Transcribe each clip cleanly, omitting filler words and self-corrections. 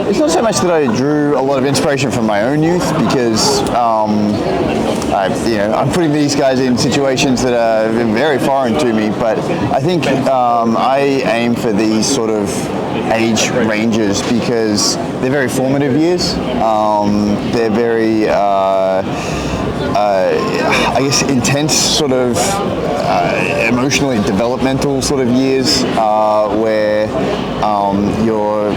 it's not so much that I drew a lot of inspiration from my own youth, because I'm putting these guys in situations that are very foreign to me, but I think I aim for these sort of age ranges because they're very formative years. They're very, I guess, intense sort of emotionally developmental sort of years where you're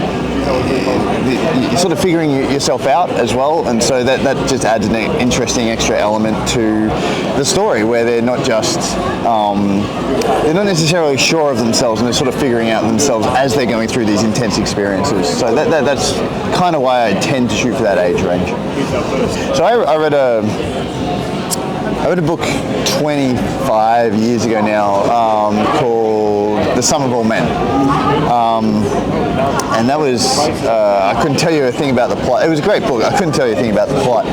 sort of figuring yourself out as well, and so that just adds an interesting extra element to the story, where they're not just they're not necessarily sure of themselves, and they're sort of figuring out themselves as they're going through these intense experiences. So that's kind of why I tend to shoot for that age range. So I read a book 25 years ago now called The Sum of All Men. And that was, I couldn't tell you a thing about the plot. It was a great book. I couldn't tell you a thing about the plot.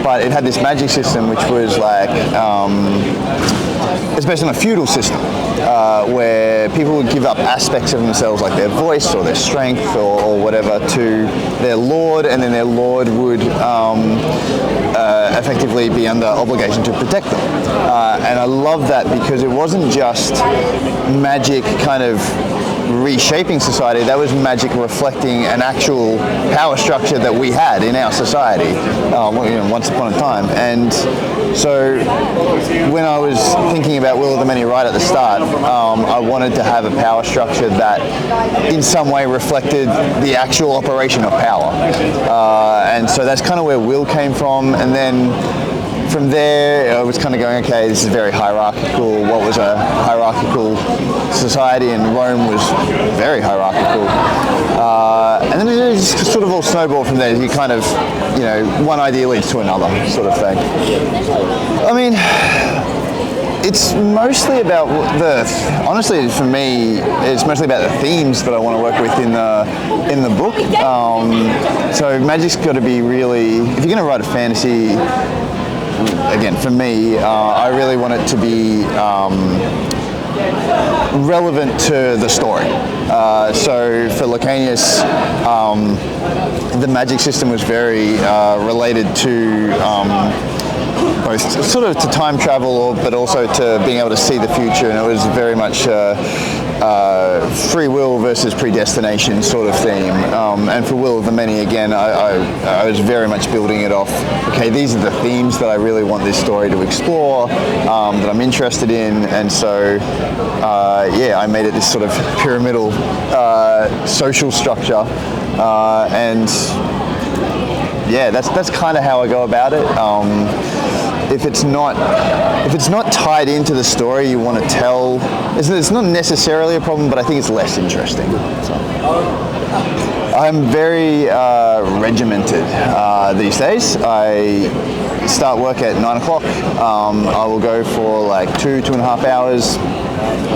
But it had this magic system which was like, it's based on a feudal system where people would give up aspects of themselves, like their voice or their strength or whatever, to their lord, and then their lord would effectively be under obligation to protect them. And I love that because it wasn't just magic kind of reshaping society, that was magic reflecting an actual power structure that we had in our society once upon a time. And so when I was thinking about Will of the Many right at the start, I wanted to have a power structure that in some way reflected the actual operation of power. And so that's kind of where Will came from. And then from there, I was kind of going, okay, this is very hierarchical. What was a hierarchical society? And Rome was very hierarchical. And then it just sort of all snowballed from there. You kind of, one idea leads to another sort of thing. I mean, it's mostly about honestly for me, it's mostly about the themes that I want to work with in the book. So magic's got to be really, if you're going to write a fantasy, again, for me, I really want it to be relevant to the story. So for Licanius, the magic system was very related to both sort of to time travel, but also to being able to see the future, and it was very much free will versus predestination sort of theme. And for Will of the Many, again, I was very much building it off, okay, these are the themes that I really want this story to explore, that I'm interested in, and so I made it this sort of pyramidal social structure, and yeah, that's kind of how I go about it. If it's not tied into the story you want to tell, it's not necessarily a problem, but I think it's less interesting. So. I'm very regimented these days. I start work at 9 o'clock. I will go for like 2.5 hours,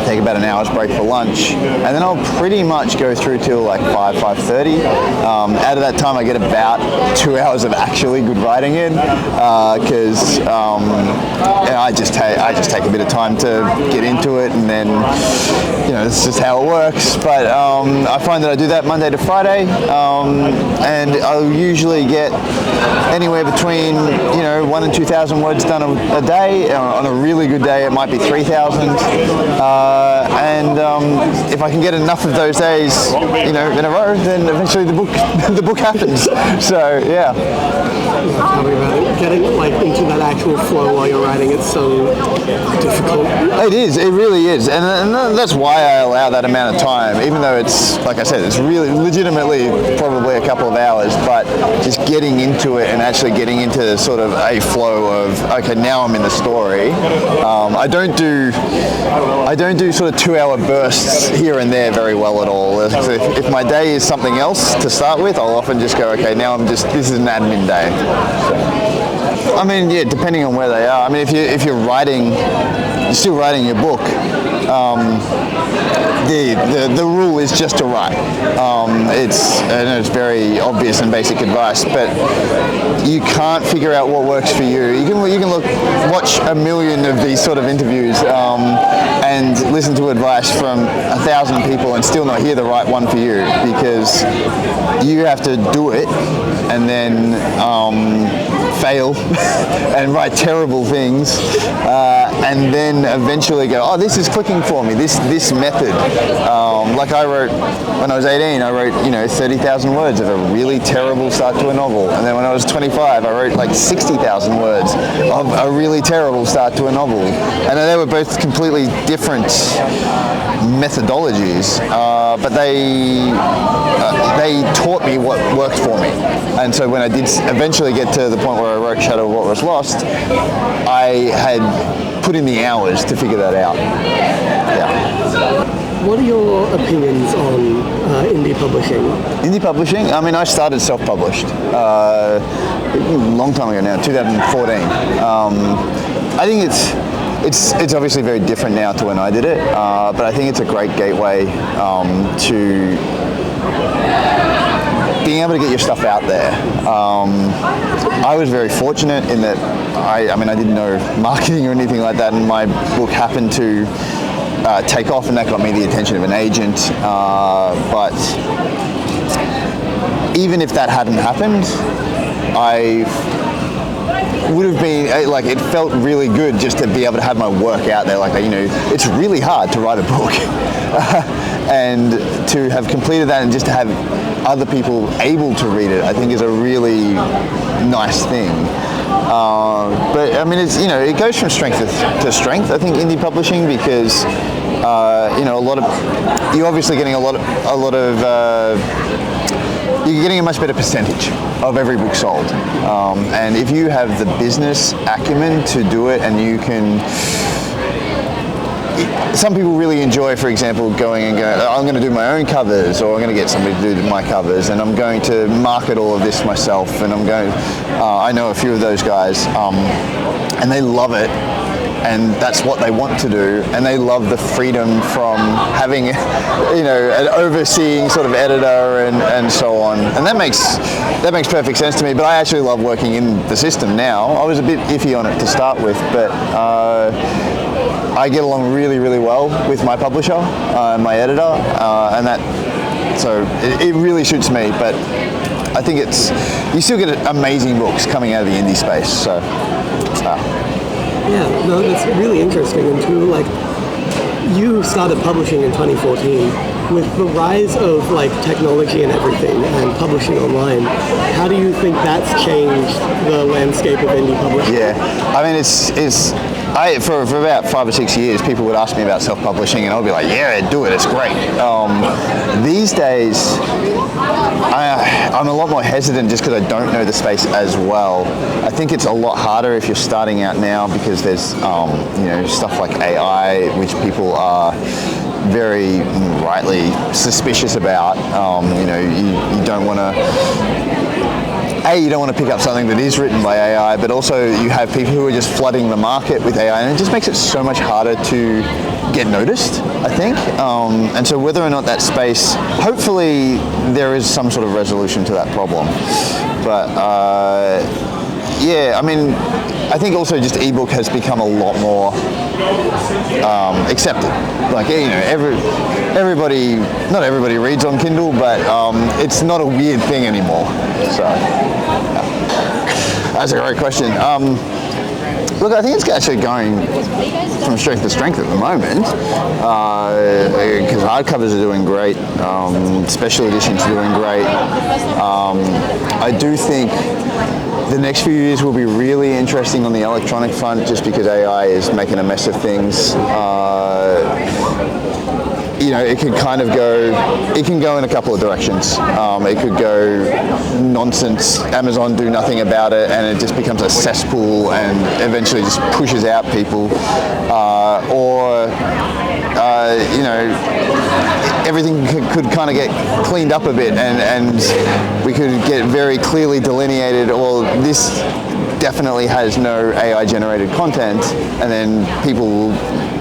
take about an hour's break for lunch, and then I'll pretty much go through till like 5:30. Out of that time I get about 2 hours of actually good writing in, because I just take a bit of time to get into it, and then it's just how it works. But I find that I do that Monday to Friday, and I'll usually get anywhere between 1,000 and 2,000 words done a day. On a really good day it might be 3,000. And if I can get enough of those days, in a row, then eventually the book happens. So yeah. Talking about getting into that actual flow while you're writing, it's so difficult. It is. It really is, and that's why I allow that amount of time, even though it's, like I said, it's really legitimately probably a couple of hours, but just getting into it and actually getting into sort of a flow of, okay, now I'm in the story. I don't do sort of 2-hour bursts here and there very well at all. If my day is something else to start with, I'll often just go, okay, now this is an admin day. I mean, yeah, depending on where they are. I mean, if you're still writing your book, the rule is just to write. I know it's very obvious and basic advice, but you can't figure out what works for you. You can watch a million of these sort of interviews and listen to advice from 1,000 people and still not hear the right one for you, because you have to do it and then fail and write terrible things, and then eventually go, oh, this is clicking for me, this method. Like I wrote, when I was 18, I wrote 30,000 words of a really terrible start to a novel, and then when I was 25, I wrote like 60,000 words of a really terrible start to a novel, and they were both completely different methodologies, but they taught me what worked for me. And so when I did eventually get to the point where I wrote Shadow of What Was Lost, I had put in the hours to figure that out. Yeah. What are your opinions on indie publishing? Indie publishing? I mean, I started self-published a long time ago now, 2014. I think it's obviously very different now to when I did it, but I think it's a great gateway to being able to get your stuff out there. I was very fortunate in that I didn't know marketing or anything like that, and my book happened to take off, and that got me the attention of an agent. But even if that hadn't happened, I would have been it felt really good just to be able to have my work out there. It's really hard to write a book. And to have completed that and just to have other people able to read it, I think is a really nice thing. But I mean, it goes from strength to strength, I think, indie publishing, because you're obviously getting you're getting a much better percentage of every book sold. And if you have the business acumen to do it, and you can, some people really enjoy, for example, going, I'm going to do my own covers, or I'm going to get somebody to do my covers, and I'm going to market all of this myself, and I know a few of those guys, and they love it, and that's what they want to do, and they love the freedom from having, an overseeing sort of editor and so on, and that makes perfect sense to me. But I actually love working in the system now. I was a bit iffy on it to start with, but I get along really, really well with my publisher and my editor, and so it really suits me. But I think you still get amazing books coming out of the indie space. So. Yeah, no, that's really interesting. And too, you started publishing in 2014. With the rise of technology and everything and publishing online, how do you think that's changed the landscape of indie publishing? Yeah, I mean, for about 5 or 6 years, people would ask me about self-publishing, and I'll be like, yeah, do it, it's great. These days, I'm a lot more hesitant just because I don't know the space as well. I think it's a lot harder if you're starting out now, because there's stuff like AI, which people are very rightly suspicious about. You don't want to. You don't want to pick up something that is written by AI, but also you have people who are just flooding the market with AI, and it just makes it so much harder to get noticed, I think. And so whether or not that space, hopefully there is some sort of resolution to that problem. But I mean, I think also just ebook has become a lot more accepted. Everybody, not everybody reads on Kindle, but it's not a weird thing anymore. So that's a great question. Look, I think it's actually going from strength to strength at the moment, because hardcovers are doing great, special editions are doing great. I do think the next few years will be really interesting on the electronic front, just because AI is making a mess of things. It can go in a couple of directions. It could go nonsense, Amazon do nothing about it, and it just becomes a cesspool and eventually just pushes out people. Everything could kind of get cleaned up a bit, and we could get very clearly delineated, well, this definitely has no AI generated content, and then people will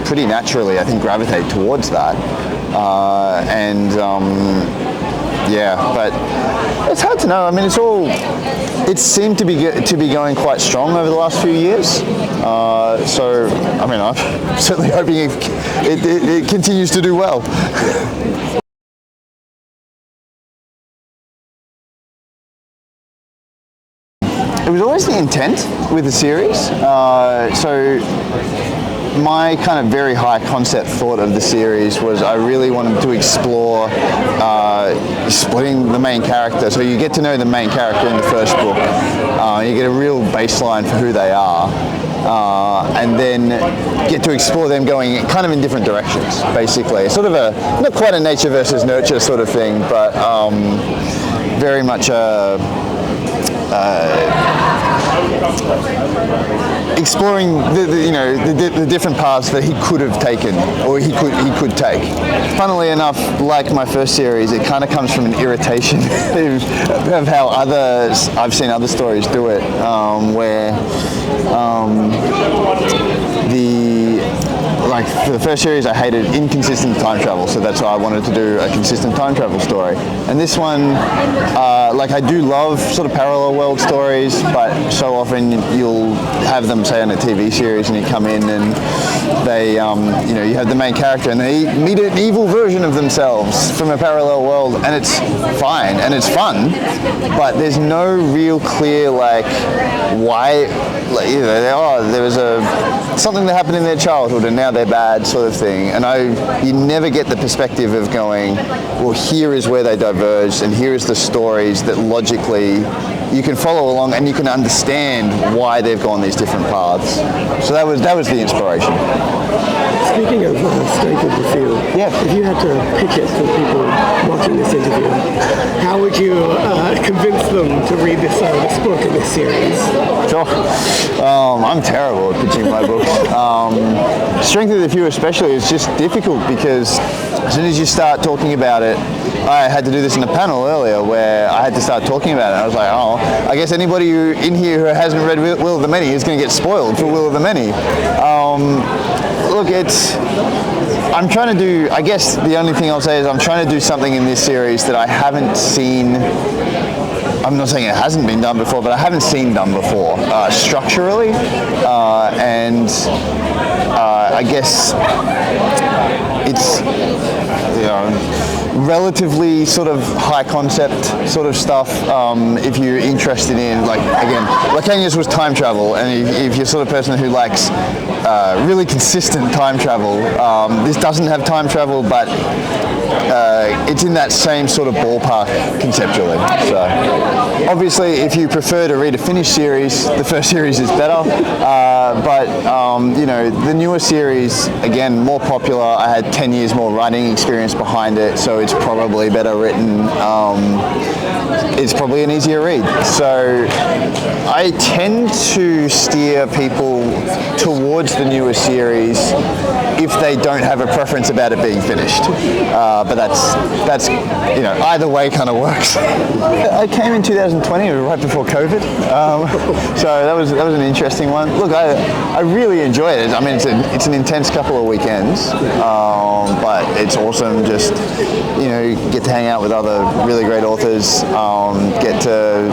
pretty naturally, I think, gravitate towards that. Yeah, but it's hard to know. I mean, it seemed to be going quite strong over the last few years. So, I mean, I'm certainly hoping it continues to do well. It was always the intent with the series. So my kind of very high concept thought of the series was I really wanted to explore splitting the main character. So you get to know the main character in the first book. You get a real baseline for who they are. And then get to explore them going kind of in different directions, basically. Sort of not quite a nature versus nurture sort of thing, but very much exploring the different paths that he could have taken or he could take. Funnily enough, like my first series, it kind of comes from an irritation of how I've seen other stories do it, where like for the first series, I hated inconsistent time travel, so that's why I wanted to do a consistent time travel story. And this one, like I do love sort of parallel world stories, but so often you'll have them, say, on a TV series, and you come in and they, you have the main character and they meet an evil version of themselves from a parallel world, and it's fine and it's fun, but there's no real clear like why. Like, there was something that happened in their childhood and now they're bad sort of thing, and you never get the perspective of going, well, here is where they diverged and here is the stories that logically you can follow along and you can understand why they've gone these different paths. So that was the inspiration. Speaking of strength of the field, if you had to pitch it to people watching this interview, how would you convince them to read this book and this series? Sure. I'm terrible at pitching my books. Strength of the Few especially is just difficult because as soon as you start talking about it, I had to do this in a panel earlier where I had to start talking about it. I was like, I guess anybody in here who hasn't read Will of the Many is going to get spoiled for Will of the Many. Look, I'm trying to do, I guess the only thing I'll say is I'm trying to do something in this series that I haven't seen. I'm not saying it hasn't been done before, but I haven't seen done before structurally, and I guess it's relatively sort of high concept sort of stuff. If you're interested in, like, again, Licanius was time travel, and if you're sort of person who likes really consistent time travel, this doesn't have time travel, but it's in that same sort of ballpark conceptually. So obviously, if you prefer to read a finished series, the first series is better. But the newer series, again, more popular. I had 10 years more writing experience behind it, so it's probably better written. It's probably an easier read. So I tend to steer people towards the newer series if they don't have a preference about it being finished. But that's either way kind of works. I came in 2020, right before COVID, so that was an interesting one. Look, I really enjoyed it. I mean, it's an intense couple of weekends, but it's awesome. Just get to hang out with other really great authors, get to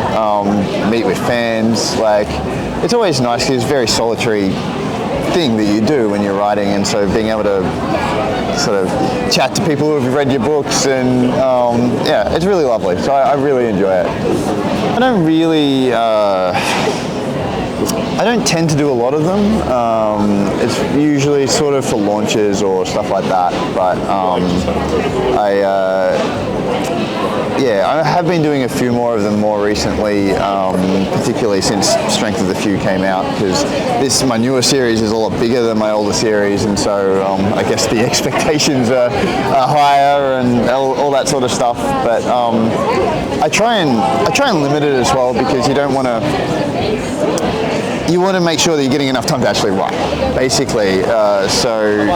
meet with fans. Like, it's always nice because it's a very solitary thing that you do when you're writing, and so being able to sort of chat to people who have read your books, and it's really lovely. So I really enjoy it. I don't tend to do a lot of them. It's usually sort of for launches or stuff like that, but I have been doing a few more of them more recently, particularly since Strength of the Few came out, because my newer series is a lot bigger than my older series, and so I guess the expectations are higher and all that sort of stuff. But I try and limit it as well, because you don't want to. you want to make sure that you're getting enough time to actually write, basically. So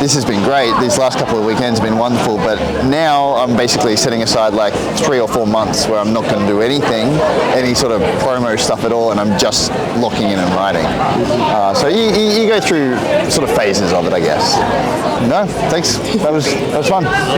this has been great. These last couple of weekends have been wonderful, but now I'm basically setting aside like 3 or 4 months where I'm not going to do anything, any sort of promo stuff at all, and I'm just locking in and writing. So you go through sort of phases of it, I guess. No, thanks. That was fun.